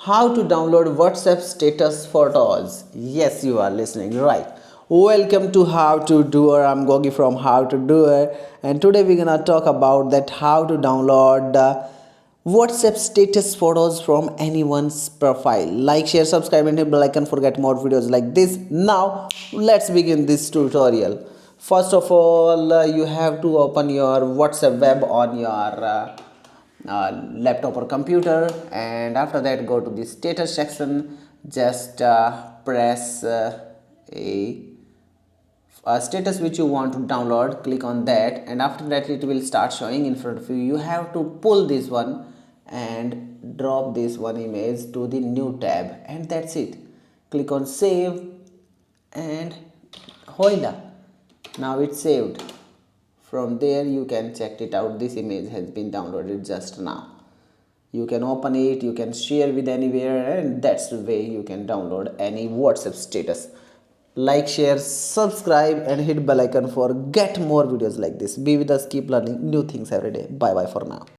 How to download WhatsApp status photos. Yes, you are listening right. Welcome to How to Doer. I'm Gogi from How to Doer, and today we're gonna talk about that how to download WhatsApp status photos from anyone's profile. Like, share, subscribe, and hit bell icon for get more videos like this. Now, let's begin this tutorial. First of all, you have to open your WhatsApp web on your laptop or computer, and after that go to the status section. Just press a status which you want to download, click on that, and after that it will start showing in front of you. You have to pull this one and drop this one image to the new tab, and that's it. Click on save, and voila, now it's saved. From there you can check it out. This image has been downloaded just now. You can open it, you can share with anywhere, and that's the way you can download any WhatsApp status. Like, share, subscribe, and hit bell icon for get more videos like this. Be with us, keep learning new things every day. Bye bye for now.